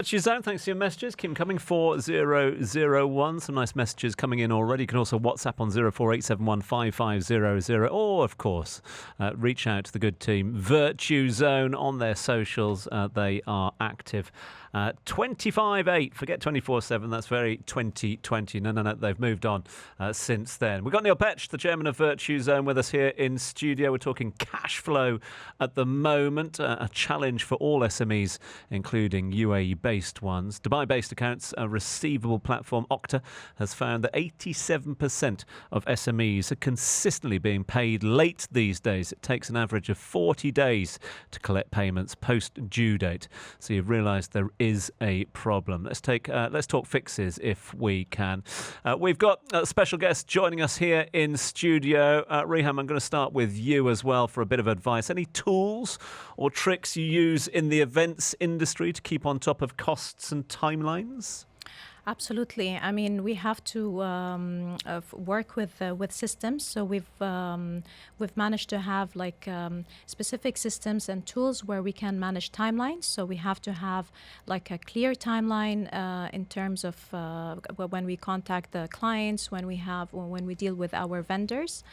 Suzanne, thanks for your messages. Keep them coming. 4001. Some nice messages coming in already. You can also WhatsApp on 048715500. Or, of course, reach out to the good team, Virtue Zone, on their socials. They are active. 25/8. Forget 24/7. That's very 2020. No. They've moved on since then. We've got Neil Petch, the chairman of Virtue Zone, with us here in studio. We're talking cash flow at the moment. A challenge for all SMEs, including UAE-based ones. Dubai-based accounts receivable platform Okta has found that 87% of SMEs are consistently being paid late these days. It takes an average of 40 days to collect payments post-due date. So you've realised there is a problem. Let's talk fixes if we can. We've got a special guest joining us here in studio. Reham, I'm going to start with you as well for a bit of advice. Any tools or tricks you use in the events industry to keep on top of costs and timelines? Absolutely. I mean, we have to work with systems. So we've managed to have specific systems and tools where we can manage timelines. So we have to have like a clear timeline in terms of when we contact the clients, when we deal with our vendors.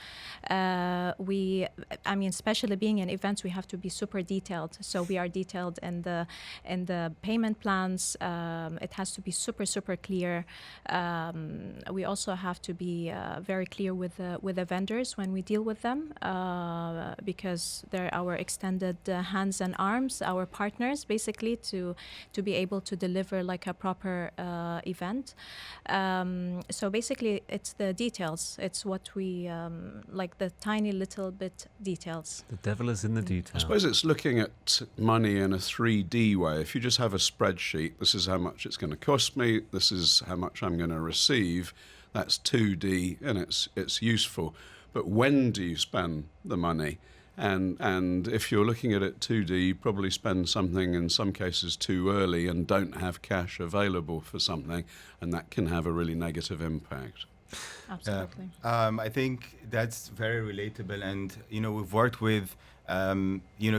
Especially being in events, we have to be super detailed. So we are detailed in the payment plans. It has to be super clear. We also have to be very clear with the vendors when we deal with them, because they're our extended hands and arms, our partners, basically, to be able to deliver like a proper event. So basically, it's the details. It's what we like, the tiny little bit details. The devil is in the detail. I suppose it's looking at money in a 3D way. If you just have a spreadsheet, this is how much it's going to cost me, this is how much I'm going to receive, that's 2D and it's useful. But when do you spend the money? And if you're looking at it 2D, you probably spend something in some cases too early and don't have cash available for something, and that can have a really negative impact. Absolutely. I think that's very relatable, and we've worked with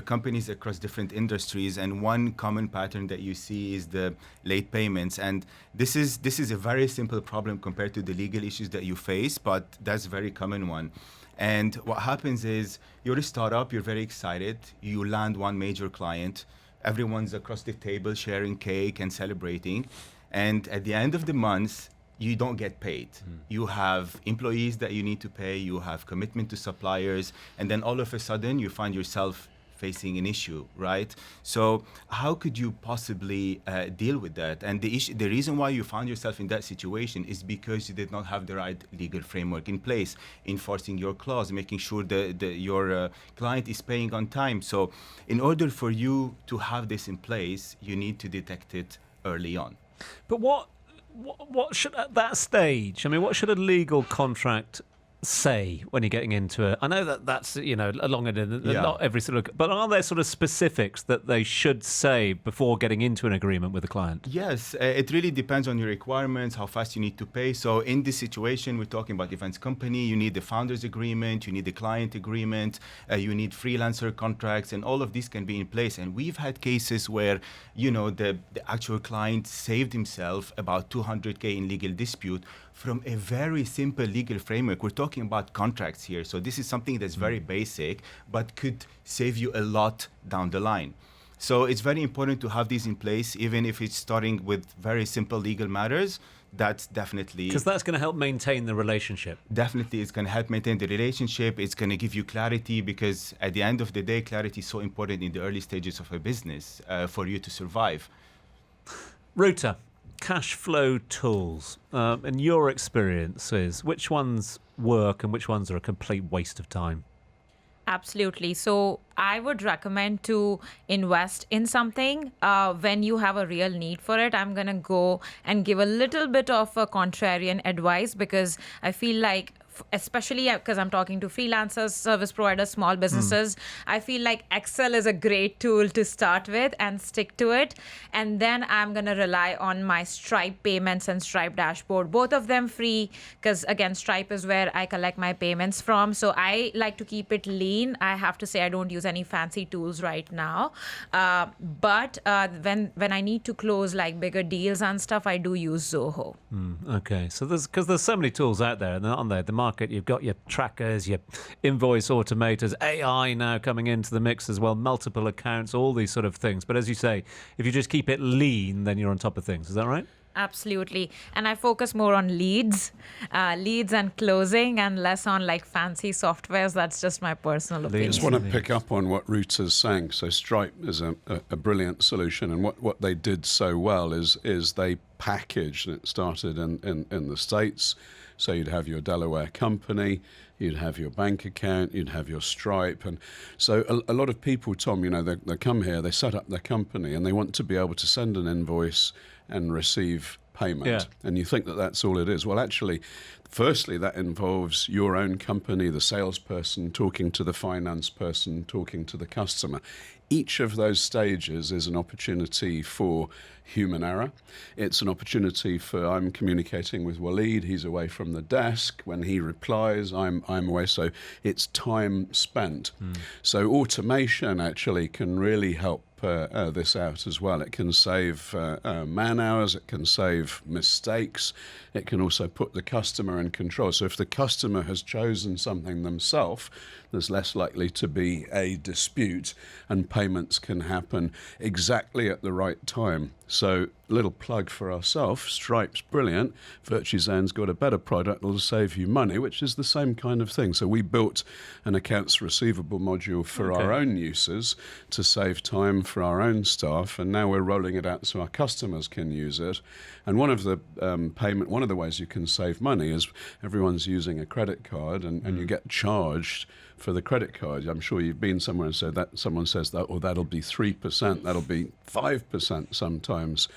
companies across different industries, and one common pattern that you see is the late payments. And this is a very simple problem compared to the legal issues that you face, but that's a very common one. And what happens is you're a startup, you're very excited, you land one major client, everyone's across the table sharing cake and celebrating, and at the end of the month, you don't get paid. You have employees that you need to pay, you have commitment to suppliers, and then all of a sudden you find yourself facing an issue, right? So how could you possibly deal with that? And the reason why you found yourself in that situation is because you did not have the right legal framework in place, enforcing your clause, making sure that your client is paying on time. So in order for you to have this in place, you need to detect it early on. But what should, at that stage, what should a legal contract say when you're getting into it? I know that's not every sort of, but are there sort of specifics that they should say before getting into an agreement with a client? Yes, it really depends on your requirements, how fast you need to pay. So in this situation, we're talking about events company, you need the founders agreement, you need the client agreement, you need freelancer contracts, and all of these can be in place. And we've had cases where the actual client saved himself about 200K in legal dispute from a very simple legal framework. We're talking about contracts here, so this is something that's very basic, but could save you a lot down the line. So it's very important to have these in place, even if it's starting with very simple legal matters. That's definitely... Because that's going to help maintain the relationship. Definitely, it's going to help maintain the relationship. It's going to give you clarity, because at the end of the day, clarity is so important in the early stages of a business for you to survive. Roota, cash flow tools, in your experiences, which ones work and which ones are a complete waste of time? Absolutely. So I would recommend to invest in something when you have a real need for it. I'm going to go and give a little bit of a contrarian advice, because I feel like especially because I'm talking to freelancers, service providers, small businesses, I feel like Excel is a great tool to start with and stick to it. And then I'm going to rely on my Stripe payments and Stripe dashboard, both of them free, because again, Stripe is where I collect my payments from. So I like to keep it lean. I have to say I don't use any fancy tools right now. But when I need to close like bigger deals and stuff, I do use Zoho. Okay, so there's so many tools out there, and on there, the market, you've got your trackers, your invoice automators, AI now coming into the mix as well, multiple accounts, all these sort of things. But as you say, if you just keep it lean, then you're on top of things. Is that right? Absolutely. And I focus more on leads and closing, and less on like fancy softwares. That's just my personal opinion. I just want to pick up on what Roota's saying. So Stripe is a brilliant solution, and what they did so well is they packaged, and it started in the States. So you'd have your Delaware company, you'd have your bank account, you'd have your Stripe. And so a lot of people, Tom, they come here, they set up their company, and they want to be able to send an invoice and receive payment. Yeah. And you think that that's all it is. Well, actually, firstly, that involves your own company, the salesperson talking to the finance person, talking to the customer. Each of those stages is an opportunity for human error. It's an opportunity for, I'm communicating with Waleed, he's away from the desk. When he replies, I'm away. So it's time spent. So automation actually can really help this out as well. It can save man hours, it can save mistakes, it can also put the customer in control. So if the customer has chosen something themselves, there's less likely to be a dispute, and payments can happen exactly at the right time. So, little plug for ourselves, Stripe's brilliant, VirtuZone's got a better product that'll save you money, which is the same kind of thing. So we built an accounts receivable module for our own users to save time for our own staff, and now we're rolling it out so our customers can use it. And one of the one of the ways you can save money is everyone's using a credit card, and you get charged for the credit card. I'm sure you've been somewhere and said that someone says that, or that'll be 3%, that'll be 5% sometimes.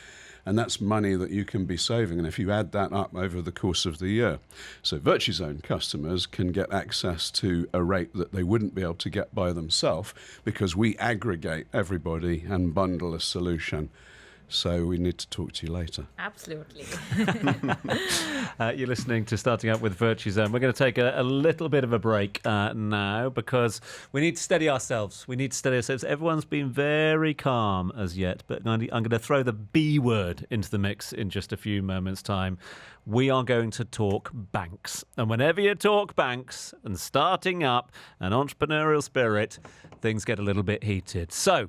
And that's money that you can be saving. And if you add that up over the course of the year, so VirtuZone customers can get access to a rate that they wouldn't be able to get by themselves, because we aggregate everybody and bundle a solution. So we need to talk to you later. Absolutely. You're listening to Starting Up with VirtuZone. We're going to take a little bit of a break now, because we need to steady ourselves. Everyone's been very calm as yet, but I'm going to throw the B word into the mix in just a few moments' time. We are going to talk banks. And whenever you talk banks and starting up and entrepreneurial spirit, things get a little bit heated. So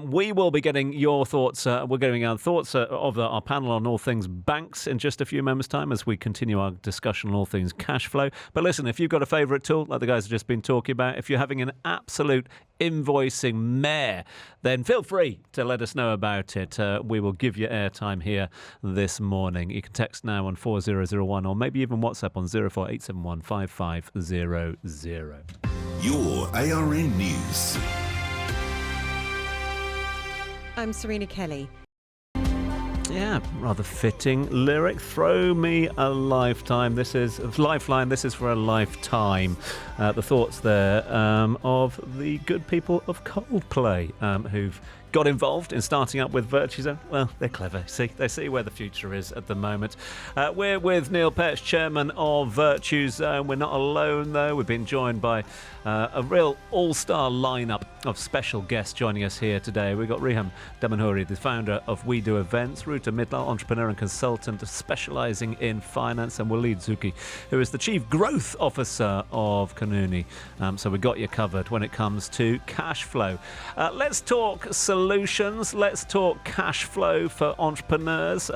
we will be getting your thoughts. We're getting our thoughts of our panel on all things banks in just a few moments' time as we continue our discussion on all things cash flow. But listen, if you've got a favourite tool, like the guys have just been talking about, if you're having an absolute invoicing mare, then feel free to let us know about it. We will give you airtime here this morning. You can text now on 4001, or maybe even WhatsApp on 04871 5500. Your ARN News. I'm Serena Kelly. Yeah, rather fitting lyric. Throw me a lifetime. This is lifeline. This is for a lifetime. The thoughts there of the good people of Coldplay who've got involved in starting up with VirtuZone. Well, they're clever. They see where the future is at the moment. We're with Neil Petch, chairman of VirtuZone. We're not alone, though. We've been joined by a real all-star lineup of special guests joining us here today. We've got Reham Damanhouri, the founder of We Do Events, Roota, Mittal, entrepreneur and consultant specialising in finance, and Waleed Zouki, who is the chief growth officer of Kanuni. So we got you covered when it comes to cash flow. Let's talk solutions. Let's talk cash flow for entrepreneurs.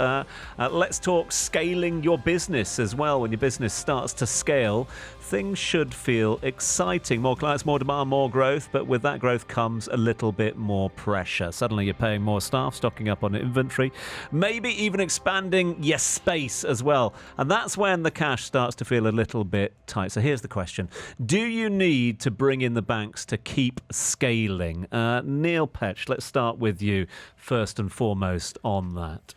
Let's talk scaling your business as well. When your business starts to scale, things should feel exciting. More clients, more demand, more growth, but with that growth comes a little bit more pressure. Suddenly you're paying more staff, stocking up on inventory, maybe even expanding your space as well. And that's when the cash starts to feel a little bit tight. So here's the question. Do you need to bring in the banks to keep scaling? Neil Petch, let's start with you first and foremost on that.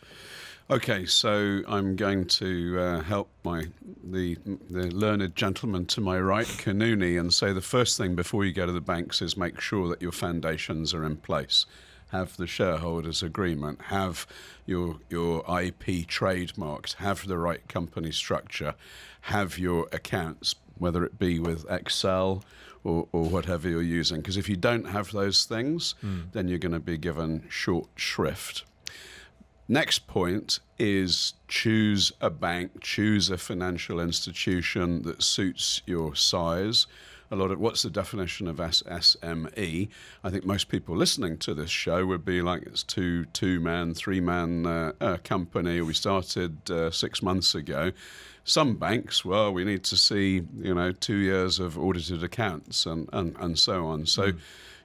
Okay, so I'm going to help the learned gentleman to my right, Kanuni, and say the first thing before you go to the banks is make sure that your foundations are in place. Have the shareholders agreement, have your IP trademarks, have the right company structure, have your accounts, whether it be with Excel or whatever you're using. Because if you don't have those things, then you're going to be given short shrift. Next point is choose a bank, choose a financial institution that suits your size. What's the definition of SME? I think most people listening to this show would be like it's two-man, three-man company. We started 6 months ago. Some banks, well, we need to see 2 years of audited accounts and so on. So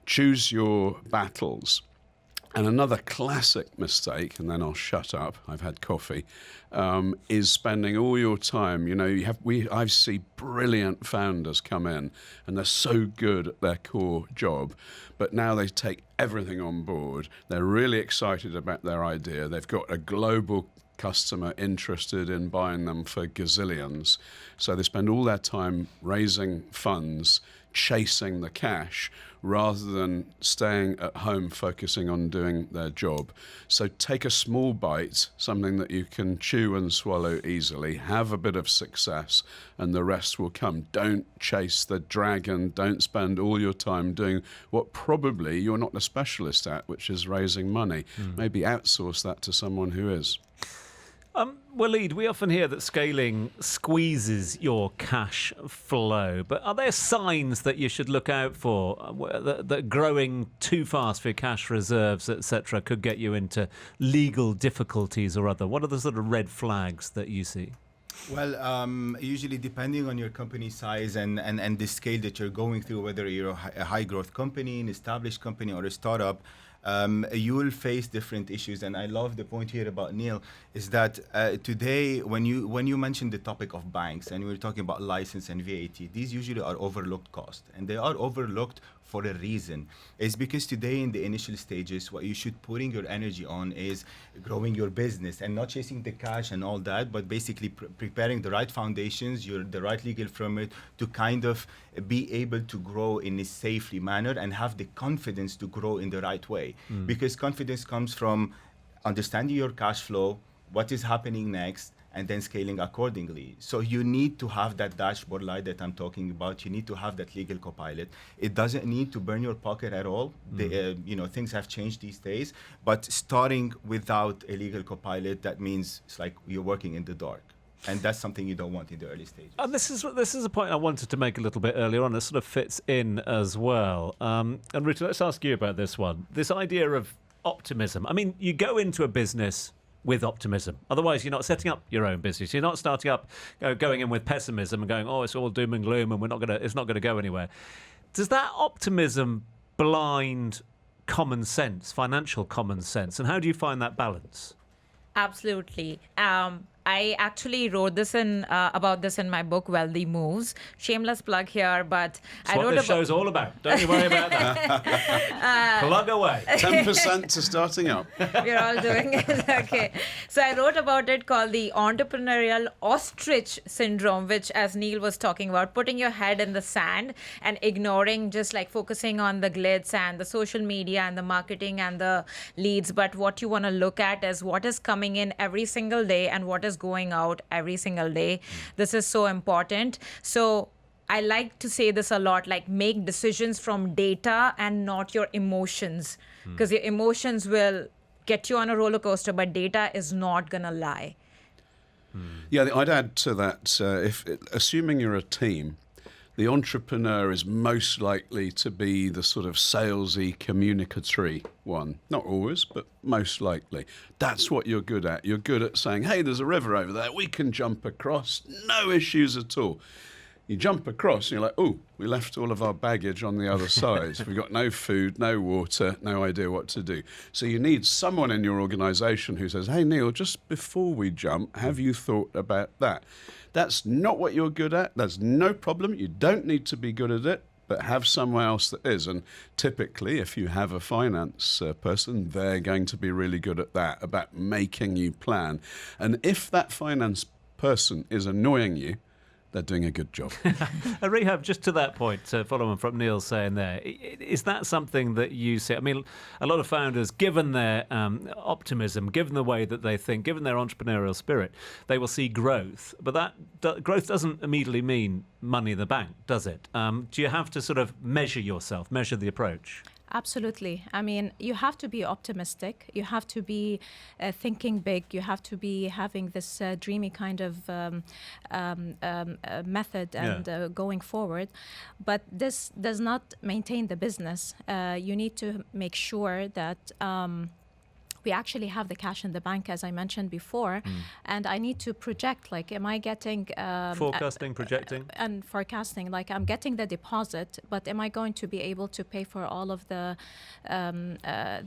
choose your battles. And another classic mistake, and then I'll shut up, I've had coffee, is spending all your time. I see brilliant founders come in and they're so good at their core job, but now they take everything on board. They're really excited about their idea. They've got a global customer interested in buying them for gazillions. So they spend all their time raising funds, chasing the cash, rather than staying at home focusing on doing their job. So take a small bite, something that you can chew and swallow easily, have a bit of success, and the rest will come. Don't chase the dragon. Don't spend all your time doing what probably you're not a specialist at, which is raising money. Maybe outsource that to someone who is. Waleed, we often hear that scaling squeezes your cash flow, but are there signs that you should look out for that growing too fast for your cash reserves, etc., could get you into legal difficulties or other? What are the sort of red flags that you see? Well, usually depending on your company size and the scale that you're going through, whether you're a high growth company, an established company, or a startup, you will face different issues. And I love the point here about Neil is that today, when you mentioned the topic of banks and we were talking about license and VAT, these usually are overlooked costs, and they are overlooked for a reason. It's because today in the initial stages, what you should putting your energy on is growing your business and not chasing the cash and all that, but basically preparing the right foundations, the right legal framework to kind of be able to grow in a safely manner and have the confidence to grow in the right way. Because confidence comes from understanding your cash flow, what is happening next, and then scaling accordingly. So you need to have that dashboard light that I'm talking about. You need to have that legal copilot. It doesn't need to burn your pocket at all. Things have changed these days. But starting without a legal copilot, that means it's like you're working in the dark. And that's something you don't want in the early stages. And this is a point I wanted to make a little bit earlier on. This sort of fits in as well. And Roota, let's ask you about this one. This idea of optimism. I mean, you go into a business with optimism. Otherwise, you're not setting up your own business. You're not starting up, going in with pessimism and going, oh, it's all doom and gloom and it's not going to go anywhere. Does that optimism blind common sense, financial common sense? And how do you find that balance? Absolutely. I actually wrote this about this in my book, Wealthy Moves. Shameless plug here, but That's what this show's all about. Don't you worry about that. Plug away. 10% to starting up. We're all doing it. Okay. So I wrote about it called the entrepreneurial ostrich syndrome, which, as Neil was talking about, putting your head in the sand and ignoring, just like focusing on the glitz and the social media and the marketing and the leads. But what you want to look at is what is coming in every single day and what is going out every single day. This is so important. So I like to say this a lot, like make decisions from data and not your emotions, because your emotions will get you on a roller coaster, but data is not going to lie. Yeah, I'd add to that, assuming you're a team, the entrepreneur is most likely to be the sort of salesy, communicatory one. Not always, but most likely. That's what you're good at. You're good at saying, hey, there's a river over there. We can jump across. No issues at all. You jump across and you're like, oh, we left all of our baggage on the other side. We've got no food, no water, no idea what to do. So you need someone in your organization who says, hey, Neil, just before we jump, have you thought about that? That's not what you're good at. That's no problem. You don't need to be good at it, but have someone else that is. And typically, if you have a finance person, they're going to be really good at that, about making you plan. And if that finance person is annoying you, they're doing a good job. Reham, just to that point, following from Neil saying there, is that something that you see? I mean, a lot of founders, given their optimism, given the way that they think, given their entrepreneurial spirit, they will see growth. But that growth doesn't immediately mean money in the bank, does it? Do you have to sort of measure yourself, measure the approach? Absolutely. I mean, you have to be optimistic. You have to be thinking big. You have to be having this dreamy kind of method and going forward. But this does not maintain the business. You need to make sure that we actually have the cash in the bank, as I mentioned before, and I need to project, like, am I getting... Forecasting, projecting? And forecasting, like, I'm getting the deposit, but am I going to be able to pay for all of the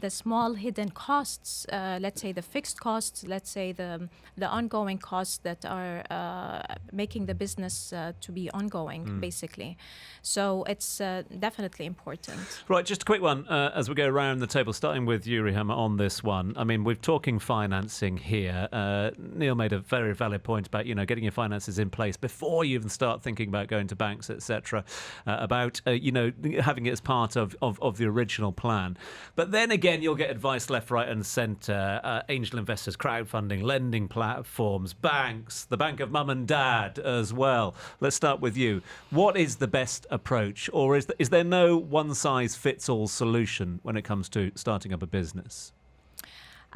small hidden costs, let's say the fixed costs, let's say the ongoing costs that are making the business to be ongoing, basically. So it's definitely important. Right, just a quick one as we go around the table, starting with you, Reham, on this one. I mean, we're talking financing here. Neil made a very valid point about, getting your finances in place before you even start thinking about going to banks, etc. About, having it as part of the original plan. But then again, you'll get advice left, right and centre. Angel investors, crowdfunding, lending platforms, banks, the bank of mum and dad as well. Let's start with you. What is the best approach? Or is there no one-size-fits-all solution when it comes to starting up a business?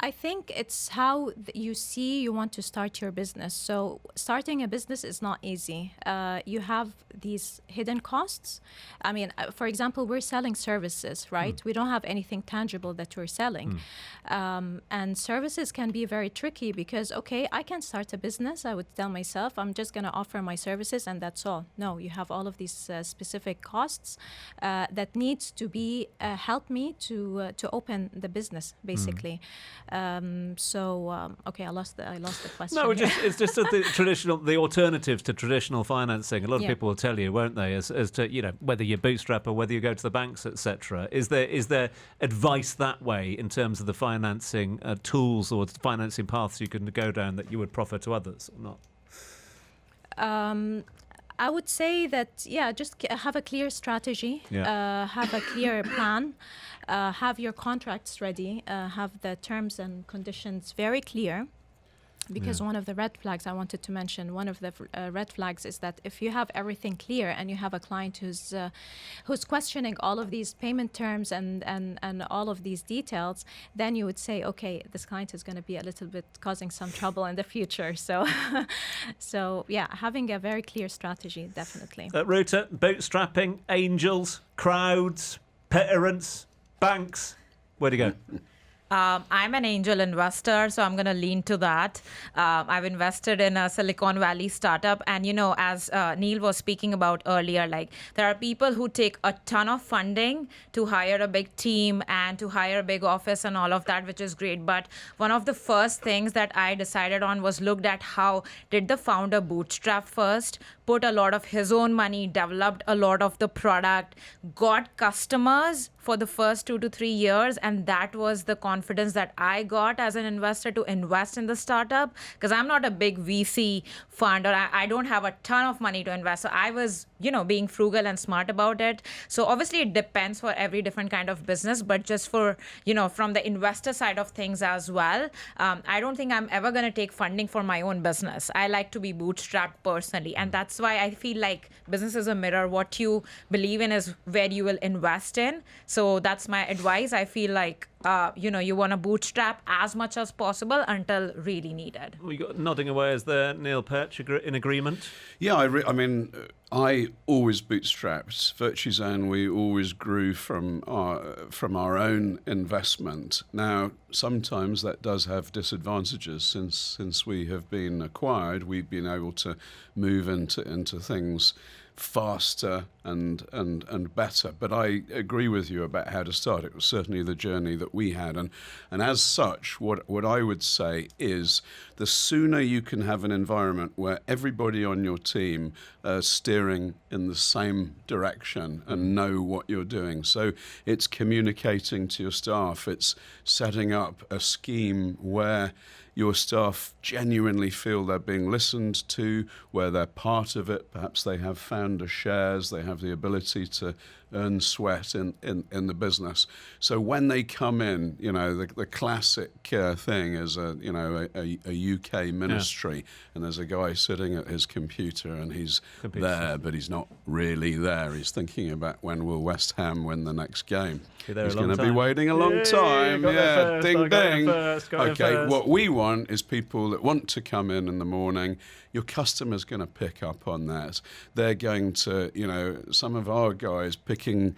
I think it's how you want to start your business. So starting a business is not easy. You have these hidden costs. I mean, for example, we're selling services, right? We don't have anything tangible that we're selling. And services can be very tricky because, okay, I can start a business. I would tell myself, I'm just going to offer my services and that's all. No, you have all of these specific costs that needs to be help me to open the business, basically. Okay, I lost the question. No, it's just the alternatives to traditional financing. A lot of people will tell you, won't they, as to whether you bootstrap or whether you go to the banks, etc. Is there advice that way in terms of the financing tools or financing paths you can go down that you would proffer to others or not? I would say that, just have a clear strategy, have a clear plan, have your contracts ready, have the terms and conditions very clear. Because one of the red flags I wanted to mention, one of the red flags is that if you have everything clear and you have a client who's questioning all of these payment terms and all of these details, then you would say, okay, this client is going to be a little bit causing some trouble in the future. So, having a very clear strategy, definitely. Roota, bootstrapping, angels, crowds, parents, banks, where do you go? I'm an angel investor, so I'm going to lean to that. I've invested in a Silicon Valley startup. And, as Neil was speaking about earlier, like there are people who take a ton of funding to hire a big team and to hire a big office and all of that, which is great. But one of the first things that I decided on was looked at how did the founder bootstrap first, put a lot of his own money, developed a lot of the product, got customers for the first 2 to 3 years. And that was the confidence that I got as an investor to invest in the startup, because I'm not a big VC fund or I don't have a ton of money to invest. So I was, being frugal and smart about it. So obviously it depends for every different kind of business, but just for, from the investor side of things as well, I don't think I'm ever going to take funding for my own business. I like to be bootstrapped personally. And that's why I feel like business is a mirror. What you believe in is where you will invest in. So that's my advice. I feel like, you want to bootstrap as much as possible until really needed. We got nodding away as there, Neil Perch, in agreement? Yeah, I always bootstrapped. Virtue Zone, we always grew from our own investment. Now, sometimes that does have disadvantages. Since we have been acquired, we've been able to move into things faster and better. But I agree with you about how to start. It was certainly the journey that we had. And as such, what I would say is the sooner you can have an environment where everybody on your team are steering in the same direction and know what you're doing. So it's communicating to your staff. It's setting up a scheme where your staff genuinely feel they're being listened to, where they're part of it. Perhaps they have founder shares, they have the ability to earn sweat in the business. So when they come in, the classic thing is a UK ministry, and there's a guy sitting at his computer and he's there, but he's not really there. He's thinking about when will West Ham win the next game. He's going to be waiting a long time. Yeah, ding ding. Okay, what we want is people that want to come in the morning. Your customer's going to pick up on that. They're going to, some of our guys picking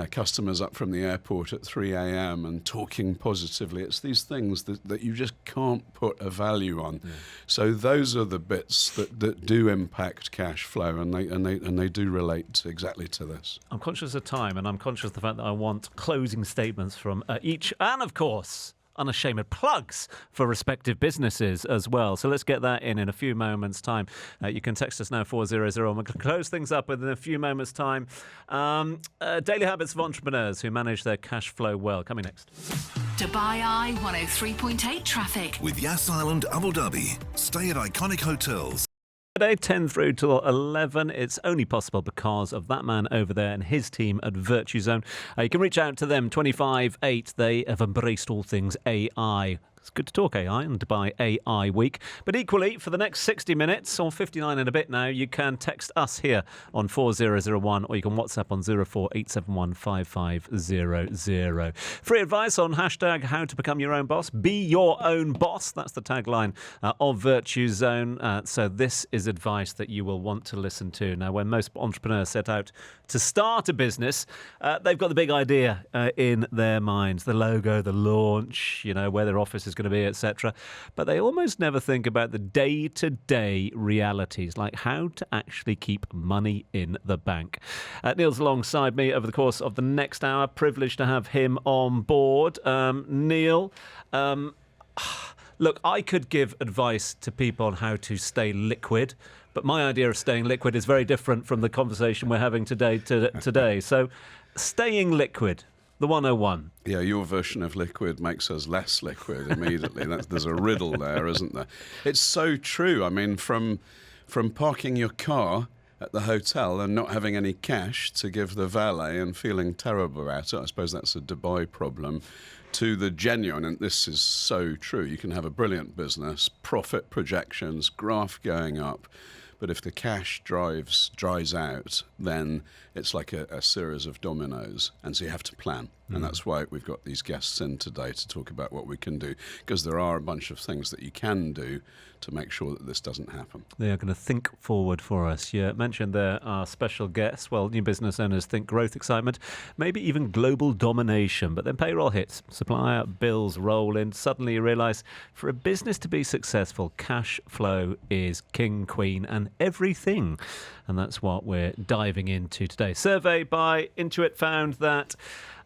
customers up from the airport at 3 a.m. and talking positively. It's these things that you just can't put a value on. Yeah. So those are the bits that do impact cash flow, and they do relate exactly to this. I'm conscious of time, and I'm conscious of the fact that I want closing statements from each, and of course, unashamed plugs for respective businesses as well. So let's get that in a few moments' time. You can text us now 400, and we'll close things up within a few moments' time. Daily habits of entrepreneurs who manage their cash flow well. Coming next. Dubai Eye 103.8 traffic. With Yas Island Abu Dhabi. Stay at iconic hotels. Today, 10 through till 11. It's only possible because of that man over there and his team at Virtue Zone. You can reach out to them, 25/8. They have embraced all things AI. It's good to talk AI on Dubai AI Week. But equally, for the next 60 minutes, or 59 and a bit now, you can text us here on 4001, or you can WhatsApp on 048715500. Free advice on hashtag how to become your own boss. Be your own boss. That's the tagline of Virtue Zone. So this is advice that you will want to listen to. Now, when most entrepreneurs set out to start a business, they've got the big idea in their minds. The logo, the launch, where their office is going to be, etc. But they almost never think about the day-to-day realities, like how to actually keep money in the bank. Neil's alongside me over the course of the next hour. Privileged to have him on board. Neil, look, I could give advice to people on how to stay liquid, but my idea of staying liquid is very different from the conversation we're having today. So, staying liquid. The 101. Yeah, your version of liquid makes us less liquid immediately. There's a riddle there, isn't there? It's so true. I mean, from parking your car at the hotel and not having any cash to give the valet and feeling terrible about it, I suppose that's a Dubai problem, to the genuine, and this is so true, you can have a brilliant business, profit projections, graph going up, but if the cash dries out, then it's like a series of dominoes. And so you have to plan. And that's why we've got these guests in today to talk about what we can do, because there are a bunch of things that you can do to make sure that this doesn't happen. They are going to think forward for us. You mentioned there are special guests. Well, new business owners think growth, excitement, maybe even global domination. But then payroll hits, supplier bills roll in. Suddenly you realise for a business to be successful, cash flow is king, queen, and everything. And that's what we're diving into today. Survey by Intuit found that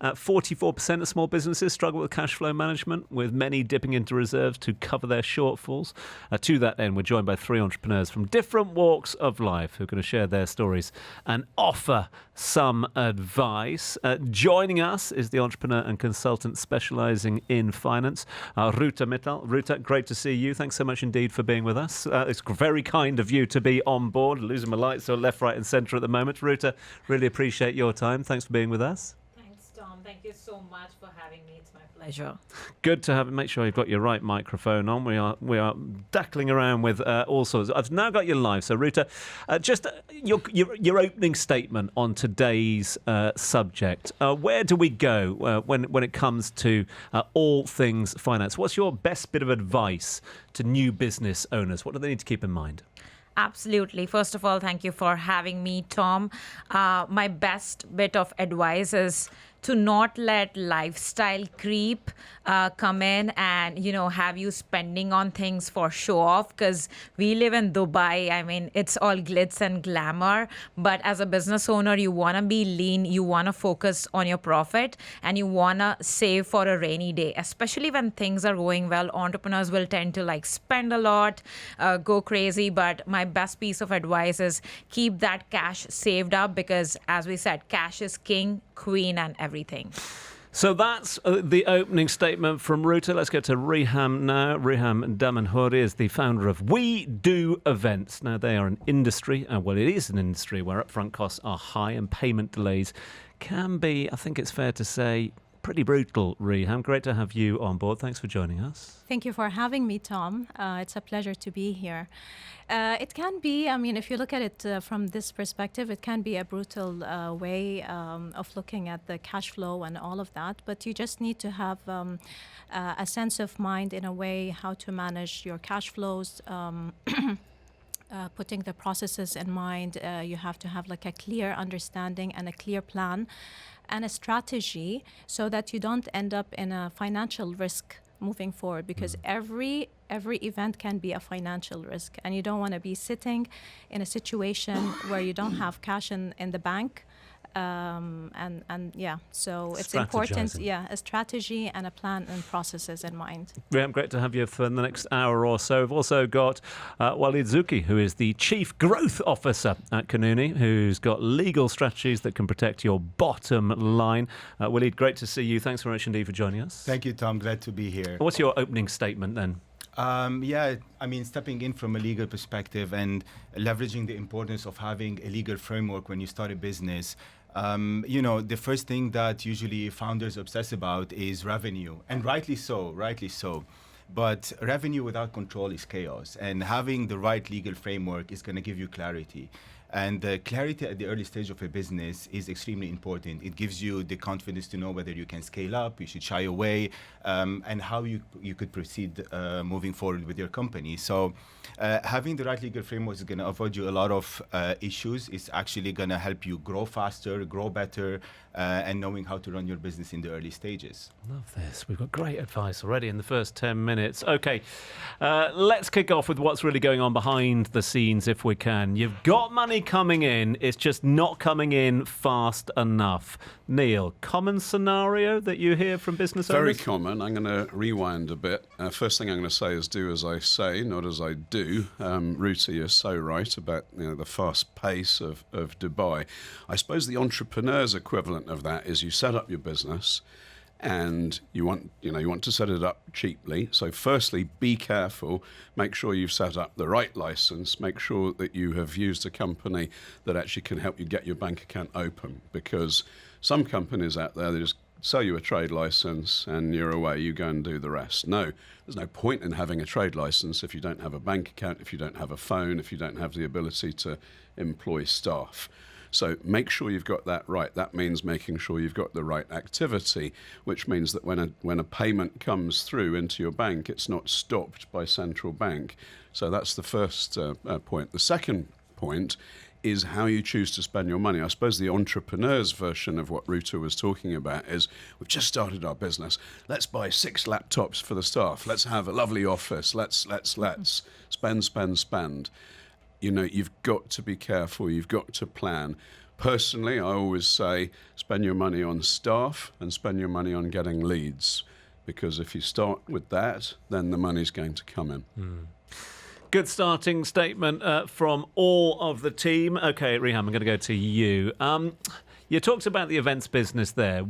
44% of small businesses struggle with cash flow management, with many dipping into reserves to cover their shortfalls. To that end, we're joined by three entrepreneurs from different walks of life who are going to share their stories and offer some advice. Joining us is the entrepreneur and consultant specialising in finance, Roota Mittal. Roota, great to see you. Thanks so much indeed for being with us. It's very kind of you to be on board. Losing my lights so left, right and centre at the moment. Roota, really appreciate your time. Thanks for being with us. Thank you so much for having me. It's my pleasure. Good to have it. Make sure you've got your right microphone on. We are dackling around with all sorts. I've now got you live. So, Roota, just your opening statement on today's subject. Where do we go when it comes to all things finance? What's your best bit of advice to new business owners? What do they need to keep in mind? Absolutely. First of all, thank you for having me, Tom. My best bit of advice is to not let lifestyle creep come in and, have you spending on things for show off, because we live in Dubai. I mean, it's all glitz and glamour. But as a business owner, you want to be lean. You want to focus on your profit, and you want to save for a rainy day, especially when things are going well. Entrepreneurs will tend to spend a lot, go crazy. But my best piece of advice is keep that cash saved up, because as we said, cash is king, queen, and everything. So that's the opening statement from Roota. Let's get to Reham now. Reham Damanhouri is the founder of We Do Events. Now, they are an industry, well, it is an industry where upfront costs are high and payment delays can be, I think it's fair to say, pretty brutal. Reham, great to have you on board. Thanks for joining us. Thank you for having me, Tom. It's a pleasure to be here. It can be, if you look at it from this perspective, it can be a brutal way of looking at the cash flow and all of that. But you just need to have a sense of mind in a way how to manage your cash flows. Putting the processes in mind, you have to have a clear understanding and a clear plan and a strategy so that you don't end up in a financial risk moving forward, because every event can be a financial risk, and you don't want to be sitting in a situation where you don't have cash in the bank. So it's important, a strategy and a plan and processes in mind. Reham, great to have you for the next hour or so. We've also got Waleed Zouki, who is the Chief Growth Officer at Kanuni, who's got legal strategies that can protect your bottom line. Waleed, great to see you. Thanks very much indeed for joining us. Thank you, Tom. Glad to be here. What's your opening statement then? Stepping in from a legal perspective and leveraging the importance of having a legal framework when you start a business. The first thing that usually founders obsess about is revenue, and rightly so. But revenue without control is chaos, and having the right legal framework is going to give you clarity. And the clarity at the early stage of a business is extremely important. It gives you the confidence to know whether you can scale up, you should shy away, and how you could proceed moving forward with your company. So having the right legal framework is going to avoid you a lot of issues. It's actually going to help you grow faster, grow better, and knowing how to run your business in the early stages. Love this. We've got great advice already in the first 10 minutes. Okay, let's kick off with what's really going on behind the scenes if we can. You've got money coming in, it's just not coming in fast enough. Neil, common scenario that you hear from business owners? Very common. I'm going to rewind a bit. First thing I'm going to say is do as I say, not as I do. Roota, you're so right about the fast pace of Dubai. I suppose the entrepreneur's equivalent of that is you set up your business and you want to set it up cheaply. So firstly, be careful. Make sure you've set up the right license. Make sure that you have used a company that actually can help you get your bank account open, because some companies out there, they just sell you a trade license and you're away, you go and do the rest. No, there's no point in having a trade license if you don't have a bank account, if you don't have a phone, if you don't have the ability to employ staff. So make sure you've got that right. That means making sure you've got the right activity, which means that when a payment comes through into your bank, it's not stopped by central bank. So that's the first point. The second point is how you choose to spend your money. I suppose the entrepreneur's version of what Roota was talking about is, we've just started our business. Let's buy 6 laptops for the staff. Let's have a lovely office. Let's spend. You've got to be careful. You've got to plan. Personally, I always say spend your money on staff and spend your money on getting leads, because if you start with that, then the money's going to come in. Good starting statement from all of the team. Okay, Reham, I'm going to go to you. You talked about the events business there.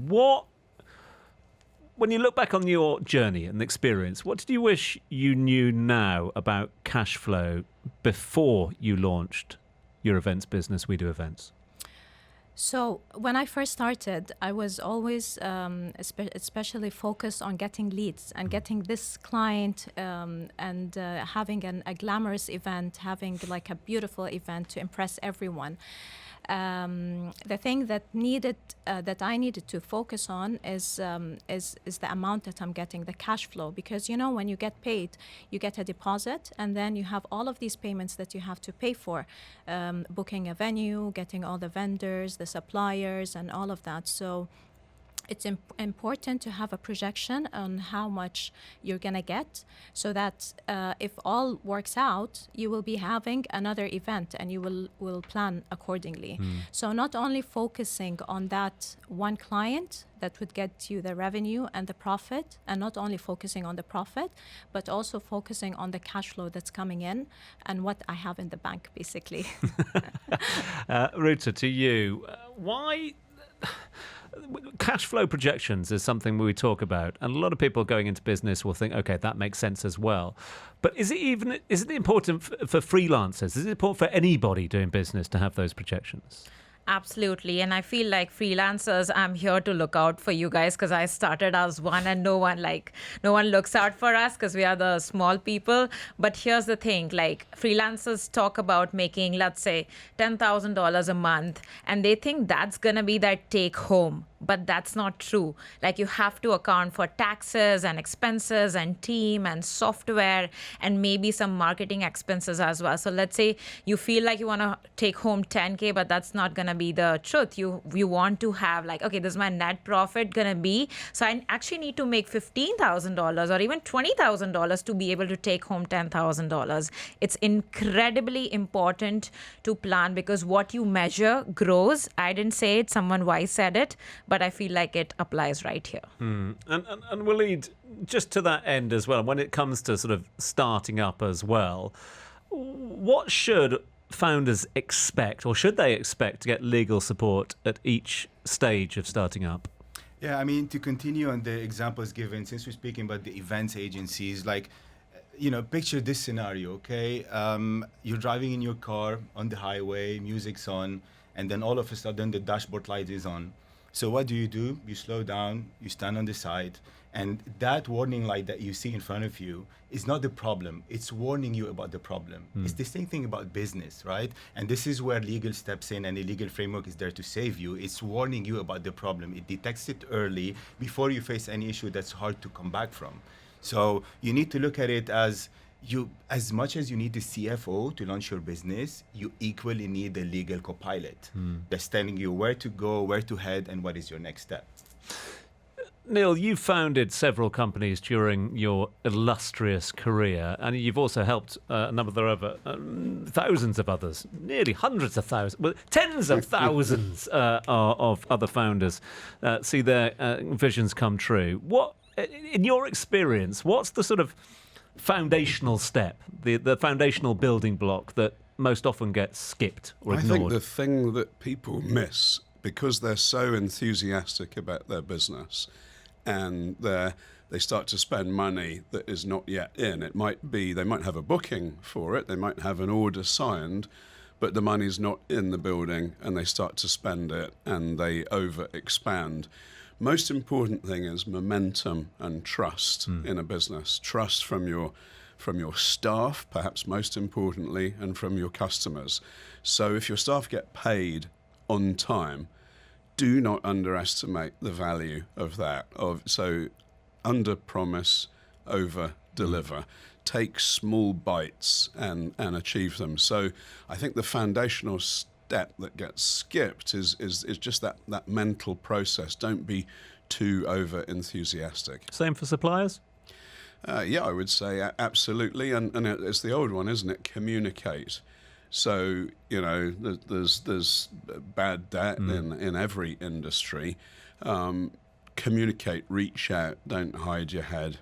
When you look back on your journey and experience, what did you wish you knew now about cash flow before you launched your events business, We Do Events? So when I first started, I was always especially focused on getting leads and getting this client and having a glamorous event, having a beautiful event to impress everyone. The thing that I needed to focus on is the amount that I'm getting, the cash flow, because when you get paid, you get a deposit, and then you have all of these payments that you have to pay for, booking a venue, getting all the vendors, the suppliers, and all of that. So it's important to have a projection on how much you're going to get, so that if all works out, you will be having another event and you will plan accordingly. So not only focusing on that one client that would get you the revenue and the profit, and not only focusing on the profit, but also focusing on the cash flow that's coming in and what I have in the bank, basically. Roota, to you, why... Cash flow projections is something we talk about, and a lot of people going into business will think, okay, that makes sense as well. But is it important for freelancers? Is it important for anybody doing business to have those projections? Absolutely. And I feel like freelancers, I'm here to look out for you guys, because I started as one, and no one looks out for us because we are the small people. But here's the thing, like freelancers talk about making, let's say, $10,000 a month, and they think that's going to be their take home. But that's not true. Like, you have to account for taxes and expenses and team and software and maybe some marketing expenses as well. So let's say you feel like you want to take home 10K, but that's not going to be the truth. You want to have like, okay, this is my net profit going to be. So I actually need to make $15,000 or even $20,000 to be able to take home $10,000. It's incredibly important to plan, because what you measure grows. I didn't say it, someone wise said it, but I feel like it applies right here. And Waleed, just to that end as well, when it comes to sort of starting up as well, what should founders expect, or should they expect to get legal support at each stage of starting up? Yeah, I mean, to continue on the examples given, since we're speaking about the events agencies, like, picture this scenario, okay? You're driving in your car on the highway, music's on, and then all of a sudden the dashboard light is on. So what do? You slow down, you stand on the side, and that warning light that you see in front of you is not the problem. It's warning you about the problem. It's the same thing about business, right? And this is where legal steps in, and the legal framework is there to save you. It's warning you about the problem. It detects it early before you face any issue that's hard to come back from. So you need to look at it as much as you need the CFO to launch your business, you equally need the legal co-pilot that's telling you where to go, where to head, and what is your next step. Neil, you founded several companies during your illustrious career, and you've also helped a number of thousands of others, nearly hundreds of thousands, well, tens of thousands of other founders see their visions come true. What, in your experience, what's the sort of foundational step, the foundational building block that most often gets skipped or ignored? I think the thing that people miss, because they're so enthusiastic about their business and they start to spend money that is not yet in. It might be, they might have a booking for it, they might have an order signed, but the money's not in the building, and they start to spend it and they over-expand. Most important thing is momentum and trust in a business. Trust from your staff, perhaps most importantly, and from your customers. So if your staff get paid on time, do not underestimate the value of that. So under promise, over deliver. Take small bites and achieve them. So I think the foundational step that gets skipped is just that mental process. Don't be too over enthusiastic. Same for suppliers? Yeah, I would say absolutely, and it's the old one, isn't it? Communicate. So there's bad debt in every industry. Communicate, reach out, don't hide your head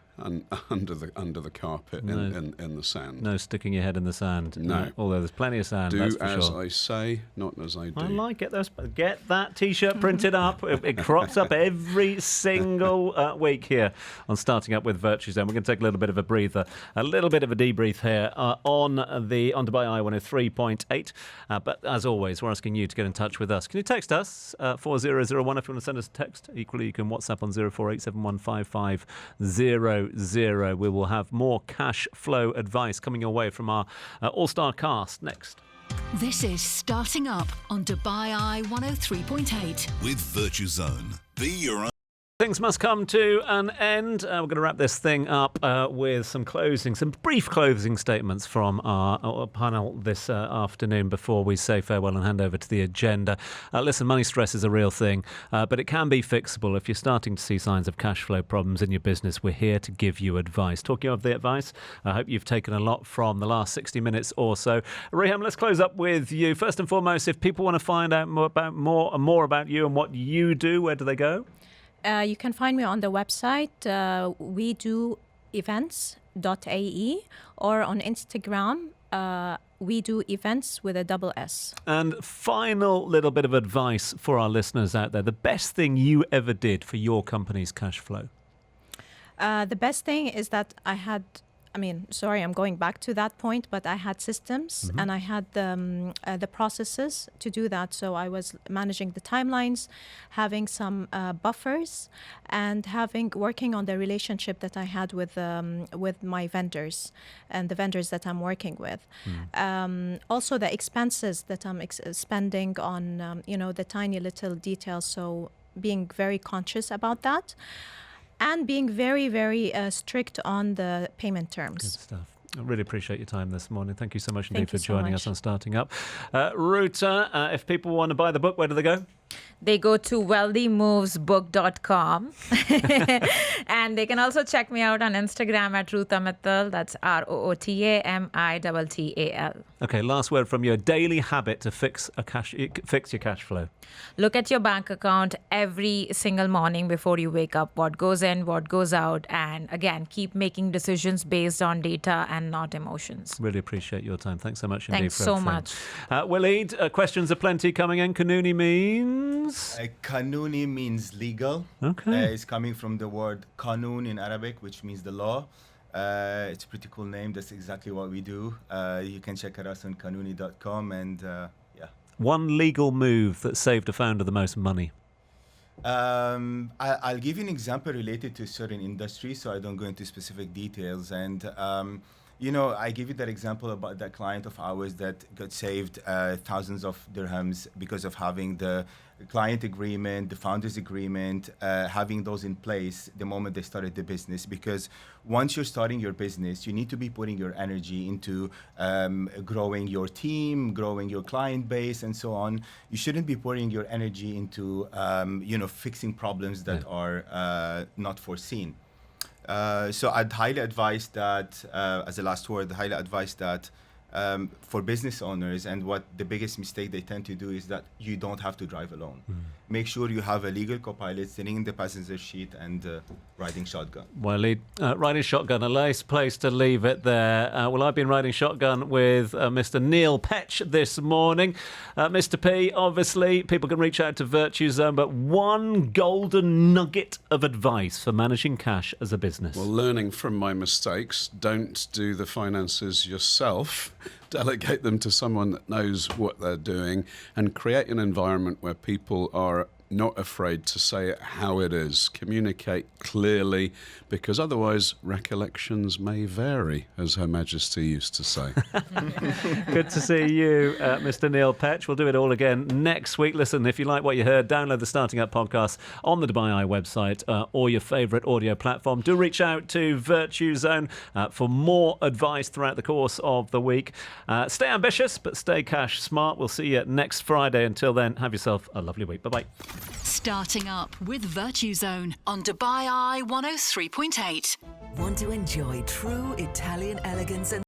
under the carpet in the sand. No sticking your head in the sand. No. Although there's plenty of sand. Do that's for as sure. I say, not as I do. I like it. Get that T-shirt printed up. It crops up every single week here on Starting Up with Virtue Zone. We're going to take a little bit of a breather, a little bit of a debrief here on Dubai Eye 103.8. But as always, we're asking you to get in touch with us. Can you text us 4001 if you want to send us a text? Equally, you can WhatsApp on 0487155000. We will have more cash flow advice coming your way from our all-star cast next. This is Starting Up on Dubai Eye 103.8. With Virtue Zone. Be your own Things must come to an end. We're going to wrap this thing up with some brief closing statements from our panel this afternoon before we say farewell and hand over to the agenda. Listen, money stress is a real thing, but it can be fixable. If you're starting to see signs of cash flow problems in your business, we're here to give you advice. Talking of the advice, I hope you've taken a lot from the last 60 minutes or so. Reham, let's close up with you. First and foremost, if people want to find out more about you and what you do, where do they go? You can find me on the website, we do events.ae, or on Instagram, we do events with a double S. And final little bit of advice for our listeners out there. The best thing you ever did for your company's cash flow? The best thing is that I'm going back to that point, but I had systems and I had the processes to do that. So I was managing the timelines, having some buffers, and working on the relationship that I had with my vendors and the vendors that I'm working with. Also, the expenses that I'm spending on, the tiny little details. So being very conscious about that. And being very, very strict on the payment terms. Good stuff. I really appreciate your time this morning. Thank you so much indeed for joining us on Starting Up. Roota, if people want to buy the book, where do they go? They go to wealthymovesbook.com. And they can also check me out on Instagram at Roota Mittal. That's ROOTAMITTAL. Okay, last word from you. A daily habit to fix your cash flow. Look at your bank account every single morning before you wake up. What goes in, what goes out. And again, keep making decisions based on data and not emotions. Really appreciate your time. Thanks so much indeed. Thanks so much. Waleed, questions aplenty coming in. Kanuni means? Kanuni means legal. Okay. It's coming from the word kanun in Arabic, which means the law. It's a pretty cool name. That's exactly what we do. You can check us on kanuni.com and One legal move that saved a founder the most money. I'll give you an example related to a certain industry, so I don't go into specific details. And I give you that example about that client of ours that got saved thousands of dirhams because of having the client agreement, the founders agreement, having those in place the moment they started the business. Because once you're starting your business, you need to be putting your energy into growing your team, growing your client base, and so on. You shouldn't be putting your energy into fixing problems that are not foreseen. So I'd highly advise that, as a last word, for business owners, and what the biggest mistake they tend to do is that you don't have to drive alone. Make sure you have a legal co-pilot sitting in the passenger seat and riding shotgun. Waleed, riding shotgun, a nice place to leave it there. I've been riding shotgun with Mr. Neil Petch this morning. Mr. P, obviously, people can reach out to Virtue Zone, but one golden nugget of advice for managing cash as a business. Well, learning from my mistakes, don't do the finances yourself. Delegate them to someone that knows what they're doing, and create an environment where people are not afraid to say it how it is. Communicate clearly, because otherwise recollections may vary, as Her Majesty used to say. Good to see you, Mr. Neil Petch. We'll do it all again next week. Listen, if you like what you heard, download the Starting Up podcast on the Dubai Eye website or your favourite audio platform. Do reach out to Virtue Zone for more advice throughout the course of the week. Stay ambitious, but stay cash smart. We'll see you next Friday. Until then, have yourself a lovely week. Bye-bye. Starting Up with Virtue Zone on Dubai Eye 103.8. Want to enjoy true Italian elegance and